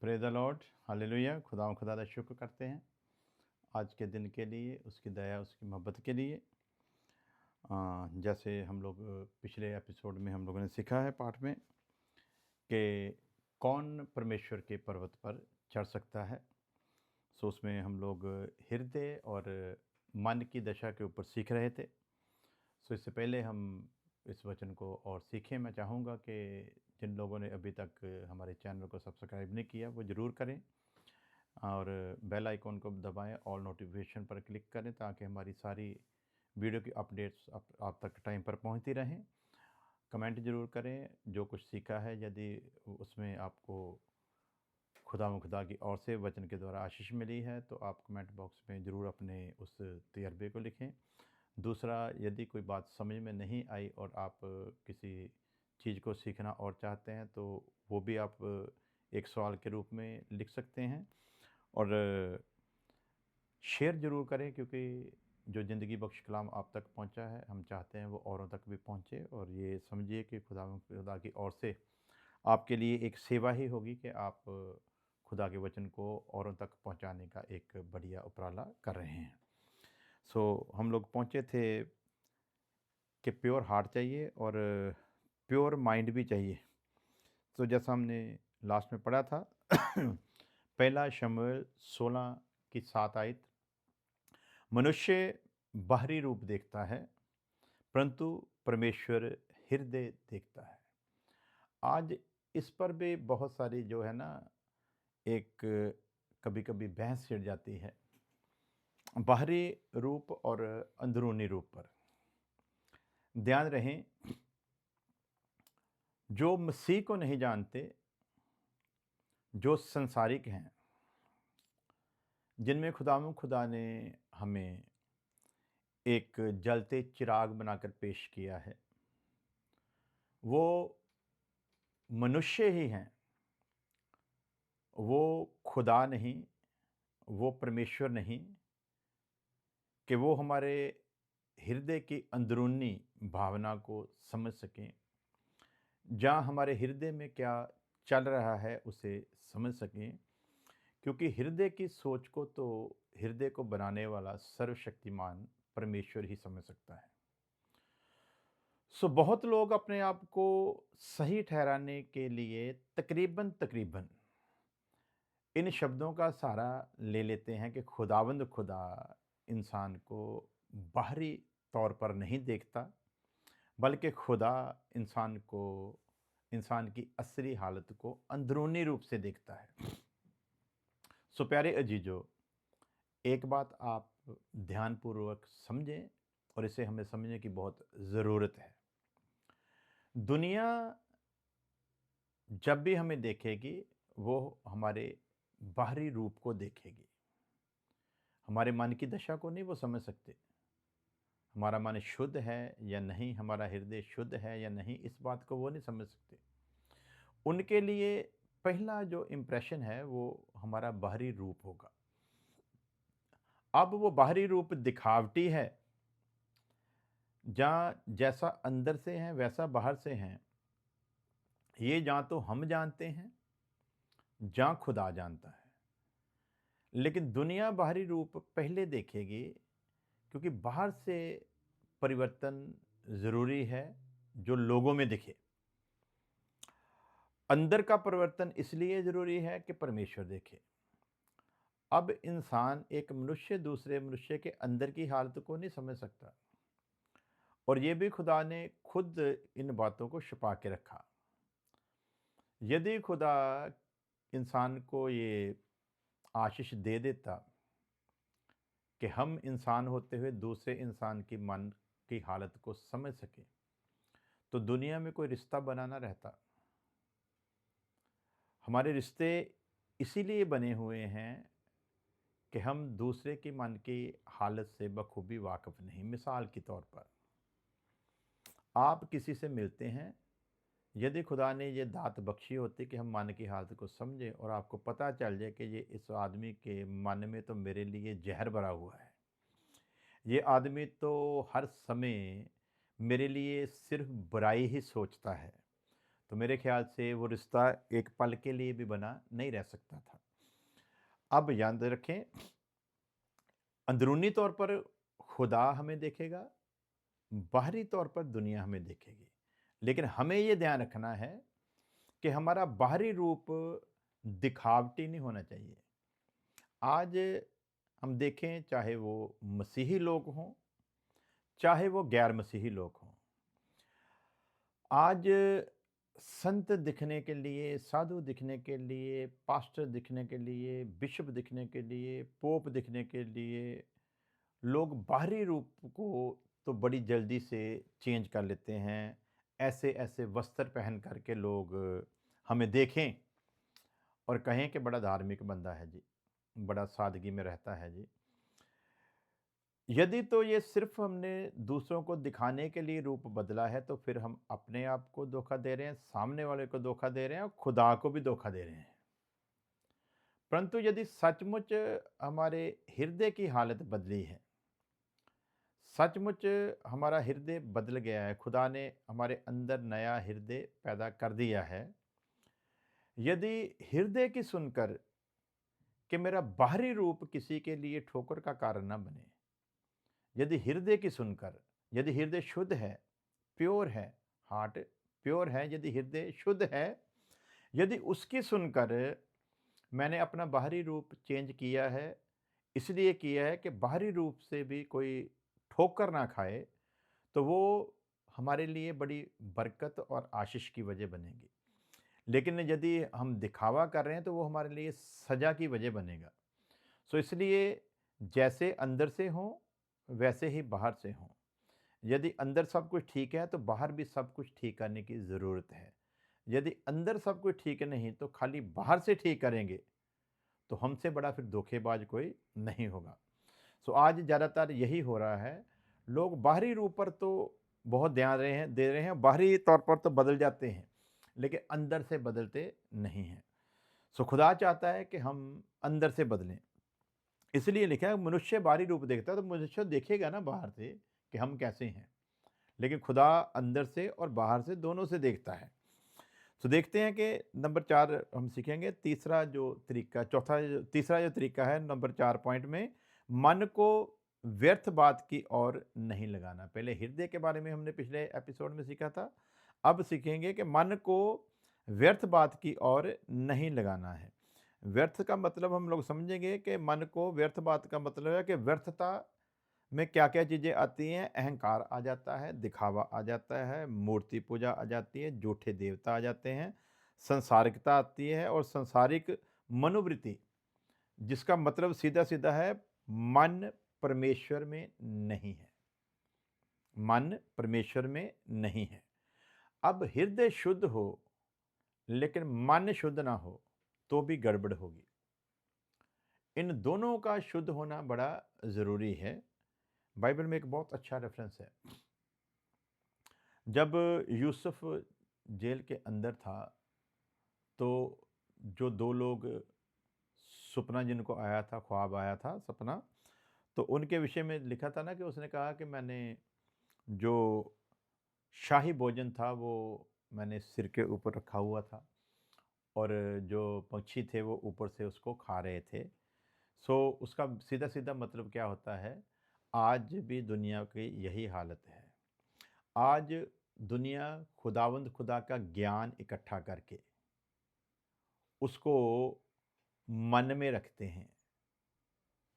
Praise the Lord, hallelujah. खुदा का शुक्र करते हैं आज के दिन के लिए, उसकी दया, उसकी मोहब्बत के लिए। जैसे हम लोग पिछले एपिसोड में हम लोगों ने सीखा है पाठ में कि कौन परमेश्वर के पर्वत पर चढ़ सकता है। सो उसमें हम लोग हृदय और मन की दशा के ऊपर सीख रहे थे। सो इससे पहले हम इस वचन को और सीखें, मैं चाहूँगा कि जिन लोगों ने अभी तक हमारे चैनल को सब्सक्राइब नहीं किया वो ज़रूर करें और बेल आइकॉन को दबाएं, ऑल नोटिफिकेशन पर क्लिक करें ताकि हमारी सारी वीडियो की अपडेट्स आप तक टाइम पर पहुंचती रहें। कमेंट ज़रूर करें जो कुछ सीखा है, यदि उसमें आपको खुदा की ओर से वचन के द्वारा आशीष मिली है तो आप कमेंट बॉक्स में ज़रूर अपने उस तजर्बे को लिखें। दूसरा, यदि कोई बात समझ में नहीं आई और आप किसी चीज़ को सीखना और चाहते हैं तो वो भी आप एक सवाल के रूप में लिख सकते हैं और शेयर ज़रूर करें, क्योंकि जो ज़िंदगी बख्श कलाम आप तक पहुंचा है हम चाहते हैं वो औरों तक भी पहुंचे। और ये समझिए कि खुदा की ओर से आपके लिए एक सेवा ही होगी कि आप खुदा के वचन को औरों तक पहुंचाने का एक बढ़िया उपराला कर रहे हैं। सो हम लोग पहुंचे थे कि प्योर हार्ट चाहिए और प्योर माइंड भी चाहिए। तो जैसा हमने लास्ट में पढ़ा था पहला शमूएल 16 की 7 आयत, मनुष्य बाहरी रूप देखता है परंतु परमेश्वर हृदय देखता है। आज इस पर भी बहुत सारी जो है ना, एक कभी कभी बहस छिड़ जाती है बाहरी रूप और अंदरूनी रूप पर। ध्यान रहें, जो मसीह को नहीं जानते, जो संसारिक हैं, जिनमें खुदा ने हमें एक जलते चिराग बनाकर पेश किया है, वो मनुष्य ही हैं, वो खुदा नहीं, वो परमेश्वर नहीं, कि वो हमारे हृदय की अंदरूनी भावना को समझ सकें, जहाँ हमारे हृदय में क्या चल रहा है उसे समझ सकें। क्योंकि हृदय की सोच को तो हृदय को बनाने वाला सर्वशक्तिमान परमेश्वर ही समझ सकता है। सो बहुत लोग अपने आप को सही ठहराने के लिए तकरीबन तकरीबन इन शब्दों का सहारा ले लेते हैं कि खुदावंद खुदा इंसान को बाहरी तौर पर नहीं देखता, बल्कि खुदा इंसान की असली हालत को अंदरूनी रूप से देखता है। सो प्यारे अजीजों, एक बात आप ध्यानपूर्वक समझें और इसे हमें समझने की बहुत ज़रूरत है। दुनिया जब भी हमें देखेगी वो हमारे बाहरी रूप को देखेगी, हमारे मन की दशा को नहीं वो समझ सकते। हमारा मन शुद्ध है या नहीं, हमारा हृदय शुद्ध है या नहीं, इस बात को वो नहीं समझ सकते। उनके लिए पहला जो इम्प्रेशन है वो हमारा बाहरी रूप होगा। अब वो बाहरी रूप दिखावटी है, जहाँ जैसा अंदर से है वैसा बाहर से है, ये जहाँ तो हम जानते हैं जहाँ खुदा जानता है। लेकिन दुनिया बाहरी रूप पहले देखेगी, क्योंकि बाहर से परिवर्तन ज़रूरी है जो लोगों में दिखे। अंदर का परिवर्तन इसलिए ज़रूरी है कि परमेश्वर देखे। अब इंसान, एक मनुष्य दूसरे मनुष्य के अंदर की हालत को नहीं समझ सकता, और ये भी खुदा ने खुद इन बातों को छुपा के रखा। यदि खुदा इंसान को ये आशीष दे देता कि हम इंसान होते हुए दूसरे इंसान की मन की हालत को समझ सके, तो दुनिया में कोई रिश्ता बनाना रहता। हमारे रिश्ते इसीलिए बने हुए हैं कि हम दूसरे की मन की हालत से बखूबी वाकिफ़ नहीं। मिसाल के तौर पर, आप किसी से मिलते हैं, यदि खुदा ने ये दात बख्शी होती कि हम मन की हालत को समझें और आपको पता चल जाए कि ये इस आदमी के मन में तो मेरे लिए जहर भरा हुआ है, ये आदमी तो हर समय मेरे लिए सिर्फ बुराई ही सोचता है, तो मेरे ख्याल से वो रिश्ता एक पल के लिए भी बना नहीं रह सकता था। अब याद रखें, अंदरूनी तौर पर खुदा हमें देखेगा, बाहरी तौर पर दुनिया हमें देखेगी। लेकिन हमें ये ध्यान रखना है कि हमारा बाहरी रूप दिखावटी नहीं होना चाहिए। आज हम देखें, चाहे वो मसीही लोग हों, चाहे वो गैर मसीही लोग हों, आज संत दिखने के लिए, साधु दिखने के लिए, पास्टर दिखने के लिए, बिशप दिखने के लिए, पोप दिखने के लिए लोग बाहरी रूप को तो बड़ी जल्दी से चेंज कर लेते हैं। ऐसे-ऐसे वस्त्र पहन कर के लोग हमें देखें और कहें कि बड़ा धार्मिक बंदा है जी, बड़ा सादगी में रहता है जी। यदि तो ये सिर्फ़ हमने दूसरों को दिखाने के लिए रूप बदला है, तो फिर हम अपने आप को धोखा दे रहे हैं, सामने वाले को धोखा दे रहे हैं और खुदा को भी धोखा दे रहे हैं। परंतु यदि सचमुच हमारे हृदय की हालत बदली है, सचमुच हमारा हृदय बदल गया है, खुदा ने हमारे अंदर नया हृदय पैदा कर दिया है, यदि हृदय की सुनकर कि मेरा बाहरी रूप किसी के लिए ठोकर का कारण ना बने, यदि हृदय की सुनकर, यदि हृदय शुद्ध है, प्योर है, हार्ट प्योर है, यदि हृदय शुद्ध है, यदि उसकी सुनकर मैंने अपना बाहरी रूप चेंज किया है, इसलिए किया है कि बाहरी रूप से भी कोई ठोकर ना खाए, तो वो हमारे लिए बड़ी बरकत और आशीष की वजह बनेगी। लेकिन यदि हम दिखावा कर रहे हैं, तो वो हमारे लिए सज़ा की वजह बनेगा। सो इसलिए जैसे अंदर से हों, वैसे ही बाहर से हों। यदि अंदर सब कुछ ठीक है, तो बाहर भी सब कुछ ठीक करने की ज़रूरत है। यदि अंदर सब कुछ ठीक नहीं, तो खाली बाहर से ठीक करेंगे, तो हमसे बड़ा फिर धोखेबाज कोई नहीं होगा। सो आज ज़्यादातर यही हो रहा है। लोग बाहरी रूप पर तो बहुत ध्यान दे रहे हैं, बाहरी तौर पर तो बदल जाते हैं, लेकिन अंदर से बदलते नहीं हैं। सो खुदा चाहता है कि हम अंदर से बदलें। इसलिए लिखा है, मनुष्य बाहरी रूप देखता है, तो मनुष्य देखेगा ना बाहर से कि हम कैसे हैं। लेकिन खुदा अंदर से और बाहर से दोनों से देखता है। तो देखते हैं कि नंबर 4 हम सीखेंगे, तीसरा जो तरीका, तीसरा जो तरीका है नंबर 4 पॉइंट में, मन को व्यर्थ बात की ओर नहीं लगाना। पहले हृदय के बारे में हमने पिछले एपिसोड में सीखा था। अब सीखेंगे कि मन को व्यर्थ बात की ओर नहीं लगाना है। व्यर्थ का मतलब हम लोग समझेंगे कि मन को व्यर्थ बात का मतलब है कि व्यर्थता में क्या-क्या चीज़ें आती हैं? अहंकार आ जाता है, दिखावा आ जाता है, मूर्ति पूजा आ जाती है, झूठे देवता आ जाते हैं, सांसारिकता आती है और सांसारिक मनोवृत्ति, जिसका मतलब सीधा-सीधा है, मन परमेश्वर में नहीं है। मन परमेश्वर में नहीं है। अब हृदय शुद्ध हो, लेकिन मन शुद्ध ना हो, तो भी गड़बड़ होगी। इन दोनों का शुद्ध होना बड़ा ज़रूरी है। बाइबल में एक बहुत अच्छा रेफ़रेंस है। जब यूसुफ जेल के अंदर था, तो जो 2 लोग, सपना जिनको आया था, ख्वाब आया था, सपना, तो उनके विषय में लिखा था ना कि उसने कहा कि मैंने जो शाही भोजन था, वो मैंने सिर के ऊपर रखा हुआ था और जो पक्षी थे, वो ऊपर से उसको खा रहे थे। सो उसका सीधा-सीधा मतलब क्या होता है, आज भी दुनिया की यही हालत है। आज दुनिया खुदावंद खुदा का ज्ञान इकट्ठा करके उसको मन में रखते हैं,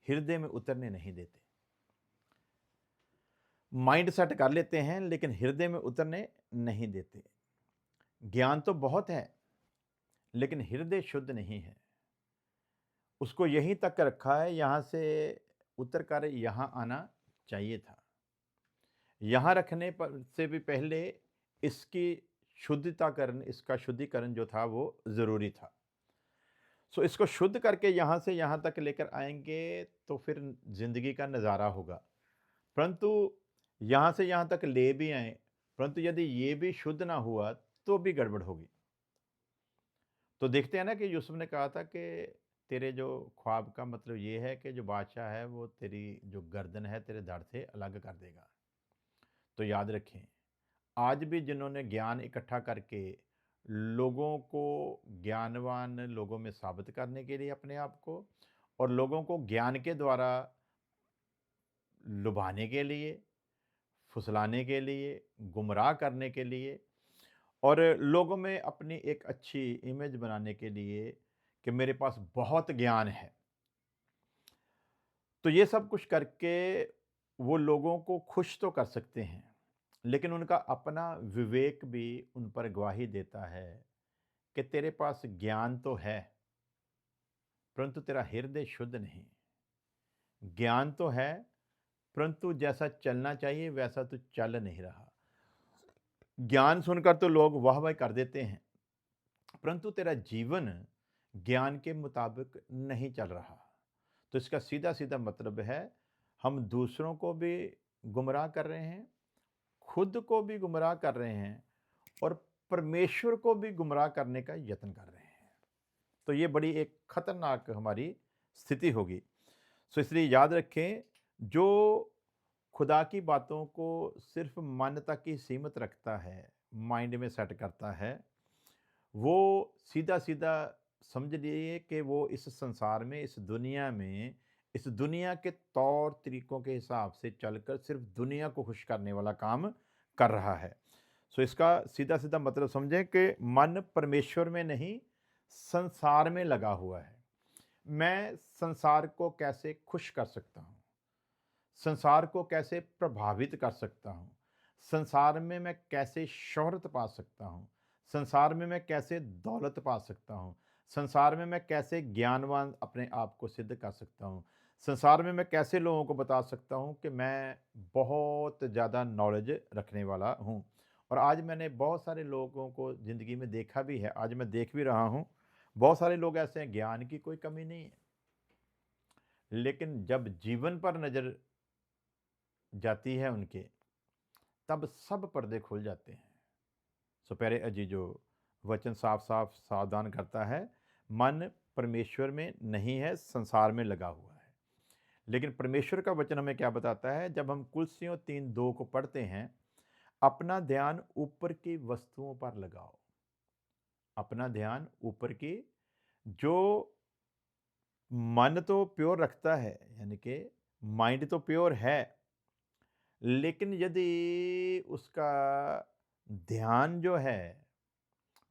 हृदय में उतरने नहीं देते। माइंड सेट कर लेते हैं, लेकिन हृदय में उतरने नहीं देते। ज्ञान तो बहुत है, लेकिन हृदय शुद्ध नहीं है। उसको यहीं तक रखा है, यहाँ से उतर कर यहाँ आना चाहिए था। यहाँ रखने पर से भी पहले इसकी इसका शुद्धिकरण जो था वो ज़रूरी था। सो इसको शुद्ध करके यहाँ से यहाँ तक लेकर आएँगे, तो फिर ज़िंदगी का नज़ारा होगा। परंतु यहाँ से यहाँ तक ले भी आएँ, परंतु यदि ये भी शुद्ध ना हुआ, तो भी गड़बड़ होगी। तो देखते हैं ना कि यूसुफ ने कहा था कि तेरे जो ख्वाब का मतलब ये है कि जो बादशाह है, वो तेरी जो गर्दन है, तेरे धड़ से अलग कर देगा। तो याद रखें, आज भी जिन्होंने ज्ञान इकट्ठा करके लोगों को ज्ञानवान लोगों में साबित करने के लिए अपने आप को, और लोगों को ज्ञान के द्वारा लुभाने के लिए, फुसलाने के लिए, गुमराह करने के लिए, और लोगों में अपनी एक अच्छी इमेज बनाने के लिए कि मेरे पास बहुत ज्ञान है। तो ये सब कुछ करके वो लोगों को खुश तो कर सकते हैं, लेकिन उनका अपना विवेक भी उन पर गवाही देता है कि तेरे पास ज्ञान तो है, परंतु तेरा हृदय शुद्ध नहीं। ज्ञान तो है, परंतु जैसा चलना चाहिए वैसा तो चल नहीं रहा। ज्ञान सुनकर तो लोग वाह-वाह कर देते हैं, परंतु तेरा जीवन ज्ञान के मुताबिक नहीं चल रहा। तो इसका सीधा-सीधा मतलब है, हम दूसरों को भी गुमराह कर रहे हैं, खुद को भी गुमराह कर रहे हैं, और परमेश्वर को भी गुमराह करने का यत्न कर रहे हैं। तो ये बड़ी एक खतरनाक हमारी स्थिति होगी। सो इसलिए याद रखें, जो खुदा की बातों को सिर्फ मन तक ही सीमित रखता है, माइंड में सेट करता है, वो सीधा-सीधा समझ लिए कि वो इस संसार में, इस दुनिया में, इस दुनिया के तौर तरीकों के हिसाब से चलकर सिर्फ दुनिया को खुश करने वाला काम कर रहा है। सो इसका सीधा-सीधा मतलब समझें कि मन परमेश्वर में नहीं, संसार में लगा हुआ है। मैं संसार को कैसे खुश कर सकता हूँ? संसार को कैसे प्रभावित कर सकता हूँ? संसार में मैं कैसे शोहरत पा सकता हूँ? संसार में मैं कैसे दौलत पा सकता हूँ? संसार में मैं कैसे ज्ञानवान अपने आप को सिद्ध कर सकता हूँ? संसार में मैं कैसे लोगों को बता सकता हूँ कि मैं बहुत ज़्यादा नॉलेज रखने वाला हूँ? और आज मैंने बहुत सारे लोगों को ज़िंदगी में देखा भी है, आज मैं देख भी रहा हूँ, बहुत सारे लोग ऐसे हैं, ज्ञान की कोई कमी नहीं है, लेकिन जब जीवन पर नज़र जाती है उनके, तब सब पर्दे खुल जाते हैं। सो प्यारे अजीजों, वचन साफ-साफ सावधान करता है, मन परमेश्वर में नहीं है, संसार में लगा हुआ है। लेकिन परमेश्वर का वचन हमें क्या बताता है, जब हम कुलसियों 3:2 को पढ़ते हैं, अपना ध्यान ऊपर की वस्तुओं पर लगाओ। अपना ध्यान ऊपर की, जो मन तो प्योर रखता है, यानी कि माइंड तो प्योर है, लेकिन यदि उसका ध्यान जो है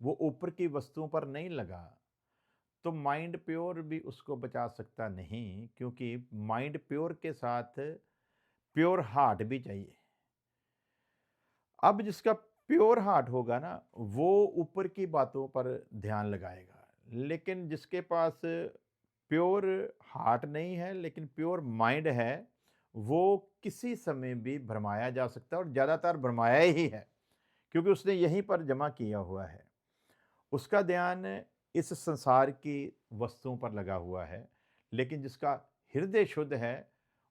वो ऊपर की वस्तुओं पर नहीं लगा, तो माइंड प्योर भी उसको बचा सकता नहीं, क्योंकि माइंड प्योर के साथ प्योर हार्ट भी चाहिए। अब जिसका प्योर हार्ट होगा ना, वो ऊपर की बातों पर ध्यान लगाएगा, लेकिन जिसके पास प्योर हार्ट नहीं है लेकिन प्योर माइंड है, वो किसी समय भी भरमाया जा सकता है, और ज़्यादातर भरमाया ही है, क्योंकि उसने यहीं पर जमा किया हुआ है। उसका ध्यान इस संसार की वस्तुओं पर लगा हुआ है, लेकिन जिसका हृदय शुद्ध है,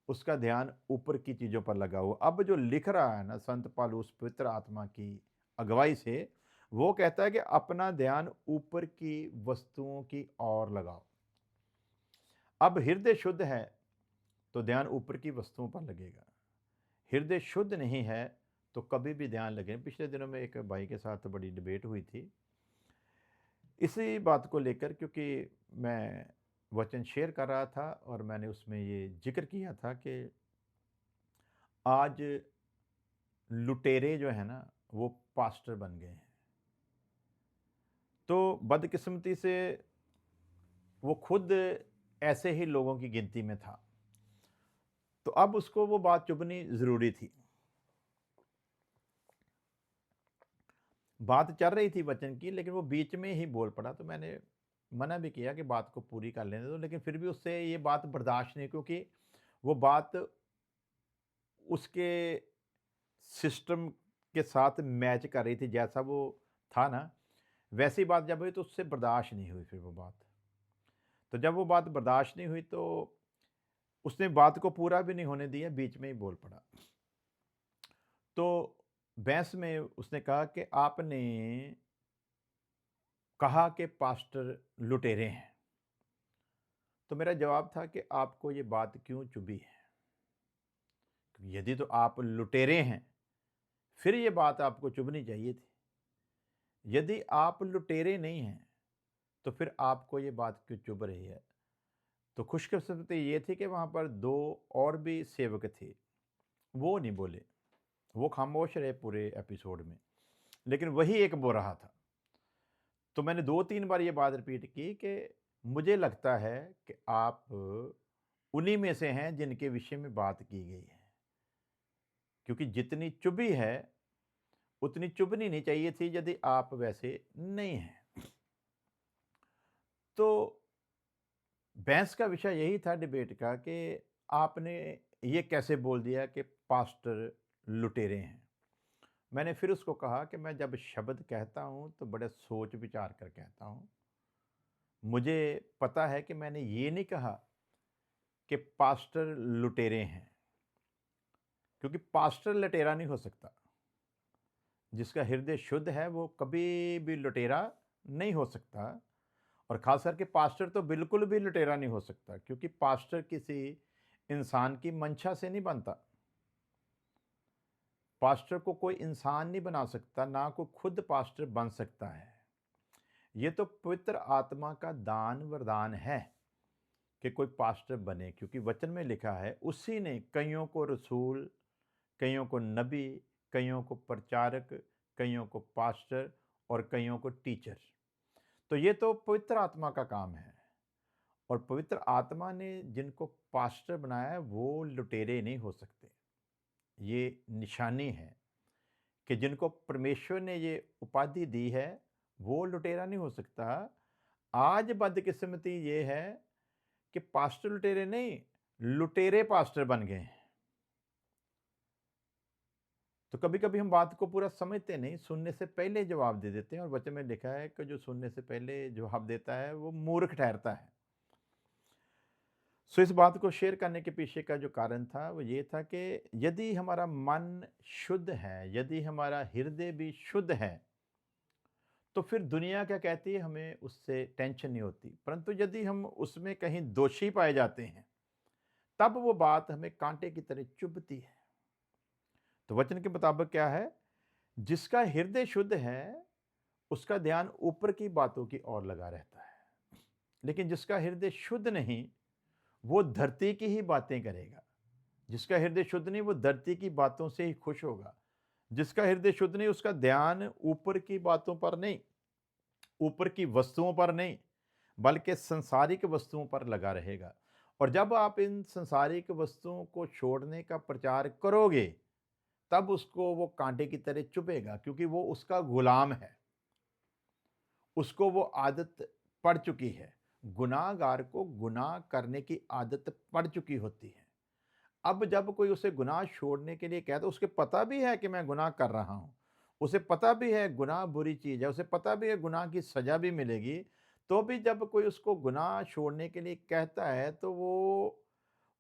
उसका ध्यान ऊपर की चीज़ों पर लगा हुआ। अब जो लिख रहा है ना संत पौलुस पवित्र आत्मा की अगुवाई से, वो कहता है कि अपना ध्यान ऊपर की वस्तुओं की ओर लगाओ। अब हृदय शुद्ध है तो ध्यान ऊपर की वस्तुओं पर लगेगा। हृदय शुद्ध नहीं है तो कभी भी ध्यान लगे। पिछले दिनों में एक भाई के साथ बड़ी डिबेट हुई थी इसी बात को लेकर, क्योंकि मैं वचन शेयर कर रहा था और मैंने उसमें ये जिक्र किया था कि आज लुटेरे जो है ना, वो पास्टर बन गए हैं। तो बदकिस्मती से वो खुद ऐसे ही लोगों की गिनती में था, तो अब उसको वो बात चुभनी ज़रूरी थी। बात चल रही थी वचन की, लेकिन वो बीच में ही बोल पड़ा, तो मैंने मना भी किया कि बात को पूरी कर लेने दो, लेकिन फिर भी उससे ये बात बर्दाश्त नहीं, क्योंकि वो बात उसके सिस्टम के साथ मैच कर रही थी, जैसा वो था ना, वैसी बात जब हुई तो उससे बर्दाश्त नहीं हुई फिर वो बात। तो जब वो बात बर्दाश्त नहीं हुई तो उसने बात को पूरा भी नहीं होने दिया, बीच में ही बोल पड़ा। तो बहस में उसने कहा कि आपने कहा कि पास्टर लुटेरे हैं। तो मेरा जवाब था कि आपको ये बात क्यों चुभी है? यदि तो आप लुटेरे हैं, फिर ये बात आपको चुभनी चाहिए थी। यदि आप लुटेरे नहीं हैं, तो फिर आपको ये बात क्यों चुभ रही है? तो खुशकिस्मती ये थी कि वहाँ पर 2 और भी सेवक थे, वो नहीं बोले, वो खामोश रहे पूरे एपिसोड में, लेकिन वही एक बो रहा था। तो मैंने 2-3 बार ये बात रिपीट की कि मुझे लगता है कि आप उन्हीं में से हैं जिनके विषय में बात की गई है। क्योंकि जितनी चुभी है, उतनी चुभनी नहीं चाहिए थी यदि आप वैसे नहीं हैं। तो बहस का विषय यही था डिबेट का कि आपने ये कैसे बोल दिया कि पास्टर लुटेरे हैं। मैंने फिर उसको कहा कि मैं जब शब्द कहता हूँ तो बड़े सोच विचार कर कहता हूँ। मुझे पता है कि मैंने ये नहीं कहा कि पास्टर लुटेरे हैं, क्योंकि पास्टर लुटेरा नहीं हो सकता। जिसका हृदय शुद्ध है वो कभी भी लुटेरा नहीं हो सकता, और खास करके पास्टर तो बिल्कुल भी लुटेरा नहीं हो सकता, क्योंकि पास्टर किसी इंसान की मंशा से नहीं बनता। पास्टर को कोई इंसान नहीं बना सकता, ना कोई खुद पास्टर बन सकता है। ये तो पवित्र आत्मा का दान वरदान है कि कोई पास्टर बने, क्योंकि वचन में लिखा है उसी ने कईयों को रसूल, कईयों को नबी, कईयों को प्रचारक, कईयों को पास्टर और कईयों को टीचर। तो ये तो पवित्र आत्मा का काम है, और पवित्र आत्मा ने जिनको पास्टर बनाया है वो लुटेरे नहीं हो सकते। ये निशानी है कि जिनको परमेश्वर ने ये उपाधि दी है वो लुटेरा नहीं हो सकता। आज बदकिस्मती ये है कि पास्टर लुटेरे नहीं, लुटेरे पास्टर बन गए हैं। तो कभी कभी हम बात को पूरा समझते नहीं, सुनने से पहले जवाब दे देते हैं, और वचन में लिखा है कि जो सुनने से पहले जवाब देता है वो मूर्ख ठहरता है। सो इस बात को शेयर करने के पीछे का जो कारण था वो ये था कि यदि हमारा मन शुद्ध है, यदि हमारा हृदय भी शुद्ध है, तो फिर दुनिया क्या कहती है हमें उससे टेंशन नहीं होती। परंतु यदि हम उसमें कहीं दोषी पाए जाते हैं, तब वो बात हमें कांटे की तरह चुभती है। तो वचन के मुताबिक क्या है? जिसका हृदय शुद्ध है उसका ध्यान ऊपर की बातों की ओर लगा रहता है, लेकिन जिसका हृदय शुद्ध नहीं वो धरती की ही बातें करेगा। जिसका हृदय शुद्ध नहीं वो धरती की बातों से ही खुश होगा। जिसका हृदय शुद्ध नहीं उसका ध्यान ऊपर की बातों पर नहीं, ऊपर की वस्तुओं पर नहीं, बल्कि संसारिक वस्तुओं पर लगा रहेगा। और जब आप इन संसारिक वस्तुओं को छोड़ने का प्रचार करोगे, तब उसको वो कांटे की तरह चुभेगा, क्योंकि वो उसका गुलाम है। उसको वो आदत पड़ चुकी है। गुनाहगार को गुनाह करने की आदत पड़ चुकी होती है। अब जब कोई उसे गुनाह छोड़ने के लिए कहता है, उसके पता भी है कि मैं गुनाह कर रहा हूँ, उसे पता भी है गुनाह बुरी चीज़ है, उसे पता भी है गुनाह की सज़ा भी मिलेगी, तो भी जब कोई उसको गुनाह छोड़ने के लिए कहता है, तो वो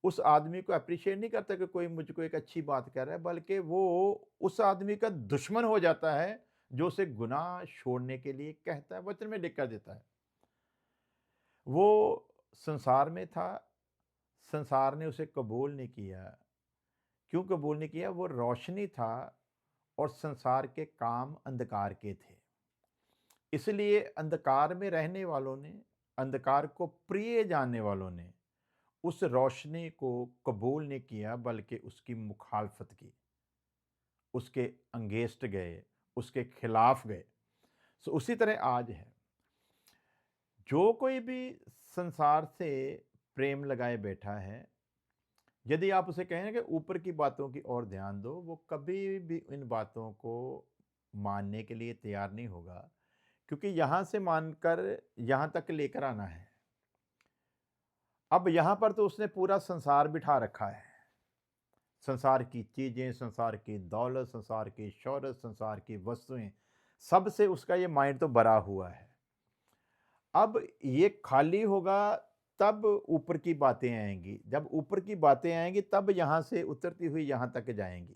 उस आदमी को एप्रिशिएट नहीं करता कि कोई मुझको एक अच्छी बात कह रहा है, बल्कि वो उस आदमी का दुश्मन हो जाता है, जो उसे गुनाह छोड़ने के लिए कहता है। वचन में लिख कर देता है। वो संसार में था, संसार ने उसे कबूल नहीं किया। क्यों कबूल नहीं किया? वो रोशनी था और संसार के काम अंधकार के थे। इसलिए अंधकार में रहने वालों ने, अंधकार को प्रिय जानने वालों ने उस रोशनी को कबूल नहीं किया, बल्कि उसकी मुखालफत की, उसके अंगेंस्ट गए, उसके खिलाफ गए। सो उसी तरह आज है, जो कोई भी संसार से प्रेम लगाए बैठा है, यदि आप उसे कहें ना कि ऊपर की बातों की ओर ध्यान दो, वो कभी भी इन बातों को मानने के लिए तैयार नहीं होगा, क्योंकि यहाँ से मानकर यहाँ तक लेकर आना है। अब यहाँ पर तो उसने पूरा संसार बिठा रखा है। संसार की चीज़ें, संसार की दौलत, संसार की शोहरत, संसार की वस्तुएं, सबसे उसका ये माइंड तो भरा हुआ है। अब ये खाली होगा तब ऊपर की बातें आएंगी। जब ऊपर की बातें आएंगी तब यहाँ से उतरती हुई यहाँ तक जाएंगी।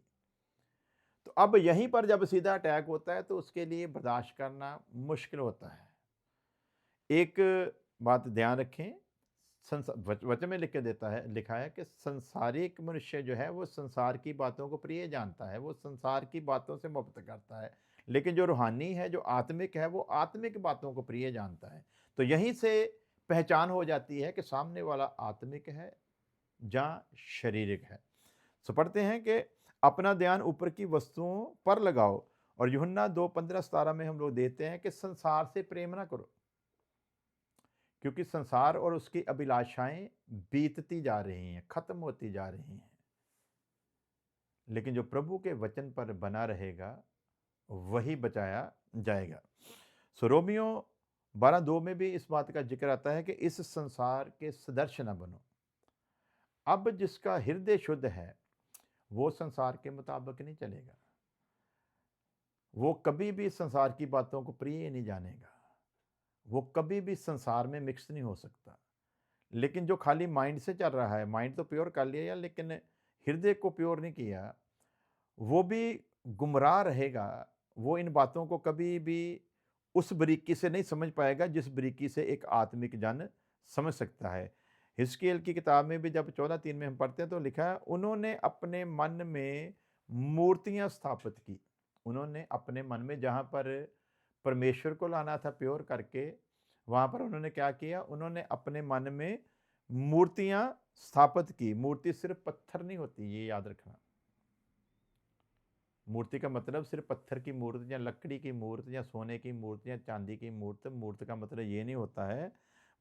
तो अब यहीं पर जब सीधा अटैक होता है तो उसके लिए बर्दाश्त करना मुश्किल होता है। एक बात ध्यान रखें, वचन में लिखा है कि संसारिक मनुष्य जो है वो संसार की बातों को प्रिय जानता है, वो संसार की बातों से मोहब्बत करता है, लेकिन जो रूहानी है, जो आत्मिक है, वो आत्मिक बातों को प्रिय जानता है। तो यहीं से पहचान हो जाती है कि सामने वाला आत्मिक है या शारीरिक है। सो पढ़ते हैं कि अपना ध्यान ऊपर की वस्तुओं पर लगाओ, और यूहन्ना 2:15-17 में हम लोग देते हैं कि संसार से प्रेम ना करो, क्योंकि संसार और उसकी अभिलाषाएं बीतती जा रही हैं, खत्म होती जा रही हैं, लेकिन जो प्रभु के वचन पर बना रहेगा वही बचाया जाएगा। सो रोमियो 12:2 में भी इस बात का जिक्र आता है कि इस संसार के सदृश न बनो। अब जिसका हृदय शुद्ध है वो संसार के मुताबिक नहीं चलेगा, वो कभी भी संसार की बातों को प्रिय नहीं जानेगा, वो कभी भी संसार में मिक्स नहीं हो सकता। लेकिन जो खाली माइंड से चल रहा है, माइंड तो प्योर कर लिया लेकिन हृदय को प्योर नहीं किया, वो भी गुमराह रहेगा। वो इन बातों को कभी भी उस बारीकी से नहीं समझ पाएगा जिस बारीकी से एक आत्मिक जन समझ सकता है। हिजकिय्येल की किताब में भी जब 14:3 में हम पढ़ते हैं तो लिखा है, उन्होंने अपने मन में मूर्तियां स्थापित की। उन्होंने अपने मन में, जहाँ पर परमेश्वर को लाना था प्योर करके, वहाँ पर उन्होंने क्या किया? उन्होंने अपने मन में मूर्तियां स्थापित की। मूर्ति सिर्फ पत्थर नहीं होती, ये याद रखना। मूर्ति का मतलब सिर्फ पत्थर की मूर्ति या लकड़ी की मूर्ति या सोने की मूर्ति या चांदी की मूर्ति। मूर्ति का मतलब ये नहीं होता है।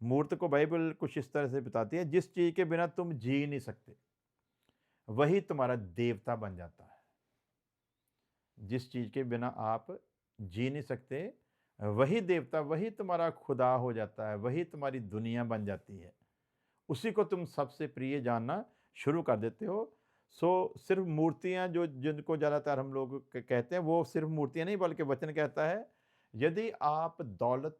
मूर्ति को बाइबल कुछ इस तरह से बताती है, जिस चीज के बिना तुम जी नहीं सकते वही तुम्हारा देवता बन जाता है। जिस चीज के बिना आप जी नहीं सकते वही देवता, वही तुम्हारा खुदा हो जाता है, वही तुम्हारी दुनिया बन जाती है। उसी को तुम सबसे प्रिय जानना शुरू कर देते हो। सो सिर्फ मूर्तियां जो जिनको ज़्यादातर हम लोग कहते हैं, वो सिर्फ मूर्तियां नहीं, बल्कि वचन कहता है यदि आप दौलत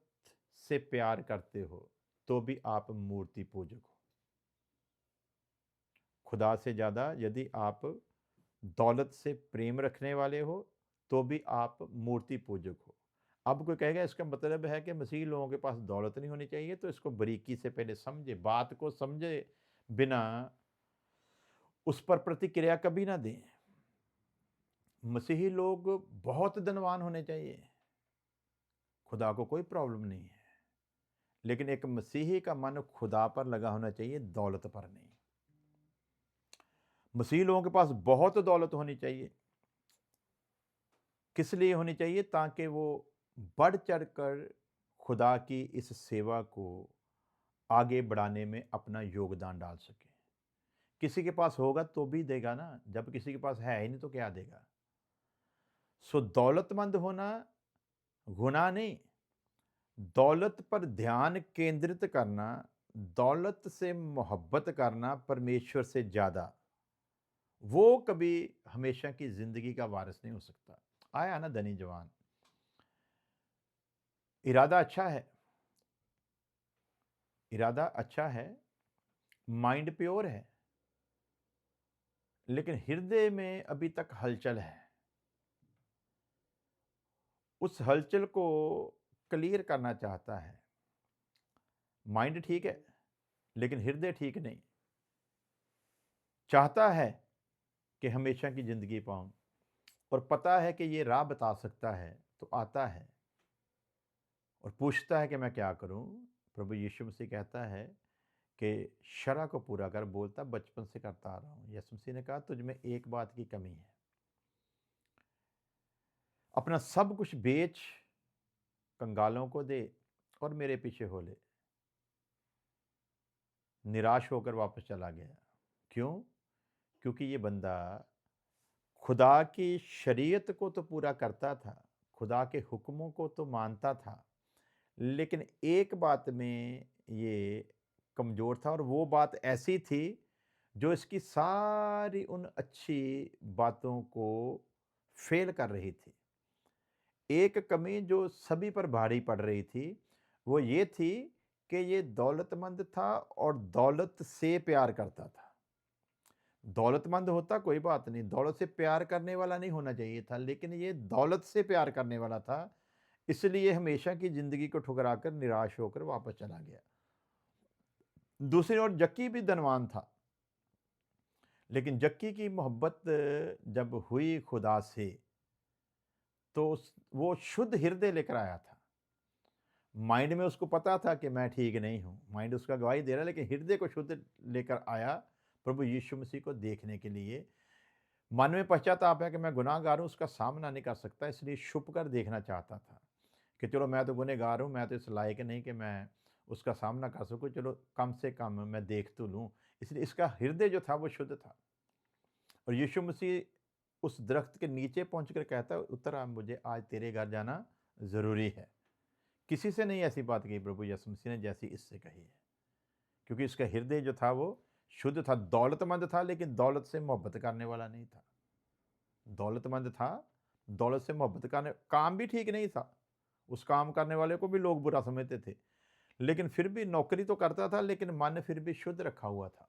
से प्यार करते हो तो भी आप मूर्ति पूजक हो। खुदा से ज़्यादा यदि आप दौलत से प्रेम रखने वाले हो तो भी आप मूर्ति पूजक हो। अब कोई कहेगा इसका मतलब है कि मसीह लोगों के पास दौलत नहीं होनी चाहिए, तो इसको बारीकी से पहले समझे, बात को समझे बिना उस पर प्रतिक्रिया कभी ना दें। मसीही लोग बहुत धनवान होने चाहिए, खुदा को कोई प्रॉब्लम नहीं है, लेकिन एक मसीही का मन खुदा पर लगा होना चाहिए, दौलत पर नहीं। मसीही लोगों के पास बहुत दौलत होनी चाहिए। किस लिए होनी चाहिए? ताकि वो बढ़ चढ़कर खुदा की इस सेवा को आगे बढ़ाने में अपना योगदान डाल सके। किसी के पास होगा तो भी देगा ना, जब किसी के पास है ही नहीं तो क्या देगा? सो दौलतमंद होना गुनाह नहीं, दौलत पर ध्यान केंद्रित करना, दौलत से मोहब्बत करना परमेश्वर से ज़्यादा, वो कभी हमेशा की ज़िंदगी का वारिस नहीं हो सकता। आया ना धनी जवान, इरादा अच्छा है, इरादा अच्छा है, माइंड प्योर है, लेकिन हृदय में अभी तक हलचल है। उस हलचल को क्लियर करना चाहता है। माइंड ठीक है लेकिन हृदय ठीक नहीं। चाहता है कि हमेशा की ज़िंदगी पाऊं, और पता है कि ये राह बता सकता है, तो आता है और पूछता है कि मैं क्या करूं। प्रभु यीशु मसीह कहता है कि शरह को पूरा कर। बोलता बचपन से करता आ रहा हूं। यीशु मसीह ने कहा तुझ में एक बात की कमी है, अपना सब कुछ बेच कंगालों को दे और मेरे पीछे हो ले। निराश होकर वापस चला गया। क्यों? क्योंकि ये बंदा खुदा की शरीयत को तो पूरा करता था, खुदा के हुक्मों को तो मानता था, लेकिन एक बात में ये कमज़ोर था, और वो बात ऐसी थी जो इसकी सारी उन अच्छी बातों को फ़ेल कर रही थी। एक कमी जो सभी पर भारी पड़ रही थी, वो ये थी कि ये दौलतमंद था और दौलत से प्यार करता था। दौलतमंद होता कोई बात नहीं, दौलत से प्यार करने वाला नहीं होना चाहिए था, लेकिन ये दौलत से प्यार करने वाला था, इसलिए हमेशा की ज़िंदगी को ठुकराकर निराश होकर वापस चला गया। दूसरी ओर जक्की भी धनवान था, लेकिन जक्की की मोहब्बत जब हुई खुदा से, तो वो शुद्ध हृदय लेकर आया था। माइंड में उसको पता था कि मैं ठीक नहीं हूँ, माइंड उसका गवाही दे रहा है, लेकिन हृदय को शुद्ध लेकर आया प्रभु यीशु मसीह को देखने के लिए। मन में पश्चाताप है कि मैं गुनाहगार हूँ, उसका सामना नहीं कर सकता, इसलिए छुप कर देखना चाहता था कि चलो मैं तो गुनहगार हूँ, मैं तो इस लायक नहीं कि मैं उसका सामना कर सकूँ, चलो कम से कम मैं देख तो लूँ। इसलिए इसका हृदय जो था वो शुद्ध था। और यीशु मसीह उस दरख्त के नीचे पहुंचकर कहता है, उतर आ, मुझे आज तेरे घर जाना ज़रूरी है। किसी से नहीं ऐसी बात कही प्रभु यीशु मसीह ने जैसी इससे कही है, क्योंकि इसका हृदय जो था वो शुद्ध था। दौलतमंद था, लेकिन दौलत से मोहब्बत करने वाला नहीं था। दौलतमंद था, दौलत से मोहब्बत करने, काम भी ठीक नहीं था, उस काम करने वाले को भी लोग बुरा समझते थे, लेकिन फिर भी नौकरी तो करता था, लेकिन मन फिर भी शुद्ध रखा हुआ था।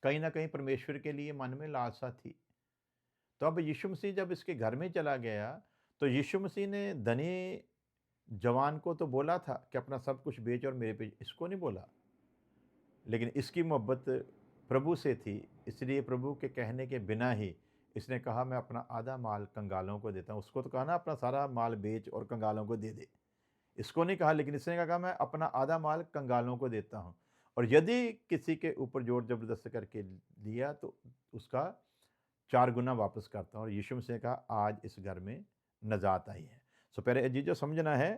कहीं ना कहीं परमेश्वर के लिए मन में लालसा थी। तो अब यीशु मसीह जब इसके घर में चला गया, तो यीशु मसीह ने धनी जवान को तो बोला था कि अपना सब कुछ बेच और मेरे पे, इसको नहीं बोला। लेकिन इसकी मोहब्बत प्रभु से थी, इसलिए प्रभु के कहने के बिना ही इसने कहा मैं अपना आधा माल कंगालों को देता हूँ। उसको तो कहा ना अपना सारा माल बेच और कंगालों को दे दे, इसको नहीं कहा, लेकिन इसने कहा मैं अपना आधा माल कंगालों को देता हूँ। और यदि किसी के ऊपर जोर जबरदस्त करके लिया तो उसका 4 गुना वापस करता हूँ। और यीशु मसीह ने कहा आज इस घर में नजात आई है। सो पहले अजीजों समझना है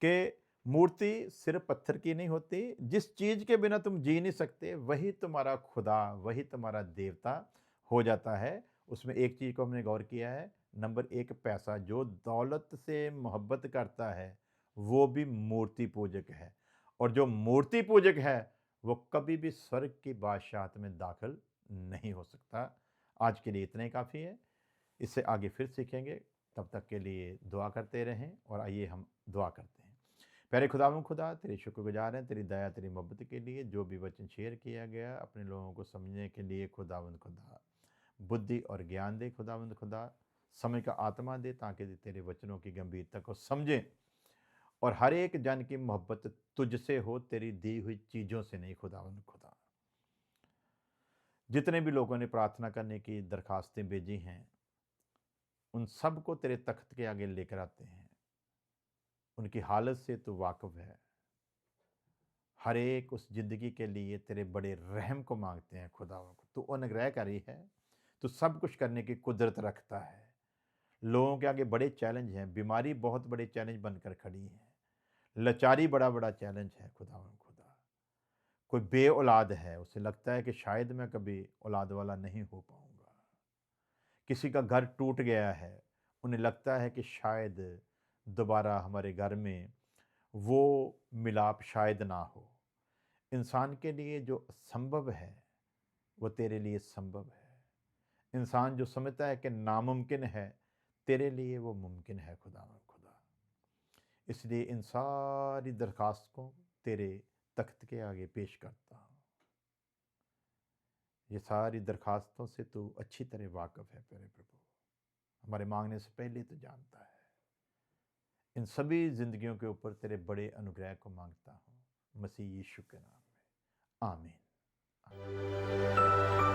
कि मूर्ति सिर्फ पत्थर की नहीं होती। जिस चीज के बिना तुम जी नहीं सकते, वही तुम्हारा खुदा, वही तुम्हारा देवता हो जाता है। उसमें एक चीज को हमने गौर किया है, नंबर 1 पैसा। जो दौलत से मोहब्बत करता है वो भी मूर्ति पूजक है, और जो मूर्ति पूजक है वो कभी भी स्वर्ग की बादशाहत में दाखिल नहीं हो सकता। आज के लिए इतना ही काफ़ी है, इससे आगे फिर सीखेंगे। तब तक के लिए दुआ करते रहें, और आइए हम दुआ करते हैं। प्यारे खुदावंद खुदा, तेरे शुक्रगुजार हैं तेरी दया तेरी मोहब्बत के लिए। जो भी वचन शेयर किया गया अपने लोगों को समझने के लिए, खुदावंद खुदा बुद्धि और ज्ञान दे, खुदावंद खुदा समय का आत्मा दे, ताकि तेरे वचनों की गंभीरता को समझें और हर एक जन की मोहब्बत तुझसे हो, तेरी दी हुई चीज़ों से नहीं। खुदावंद खुदा, जितने भी लोगों ने प्रार्थना करने की दरखास्तें भेजी हैं, उन सब को तेरे तख्त के आगे लेकर आते हैं। उनकी हालत से तू वाकिफ है, हर एक उस जिंदगी के लिए तेरे बड़े रहम को मांगते हैं। खुदावंद को तू अनुग्रहकारी है, तू सब कुछ करने की कुदरत रखता है। लोगों के आगे बड़े चैलेंज हैं, बीमारी बहुत बड़े चैलेंज बनकर खड़ी है, लाचारी बड़ा बड़ा चैलेंज है। खुदावंद खुदा, कोई बे औलाद है, उसे लगता है कि शायद मैं कभी औलाद वाला नहीं हो पाऊंगा। किसी का घर टूट गया है, उन्हें लगता है कि शायद दोबारा हमारे घर में वो मिलाप शायद ना हो। इंसान के लिए जो संभव है वो तेरे लिए संभव है। इंसान जो समझता है कि नामुमकिन है, तेरे लिए वो मुमकिन है। खुदा खुदा, इसलिए इन सारी दरखास्त को तेरे तख्त के आगे पेश करता हूँ। ये सारी दरखास्तों से तू अच्छी तरह वाकिफ है प्यारे प्रभु, हमारे मांगने से पहले तो जानता है। इन सभी जिंदगियों के ऊपर तेरे बड़े अनुग्रह को मांगता हूँ, मसीह यीशु के नाम में, आमीन। आमीन।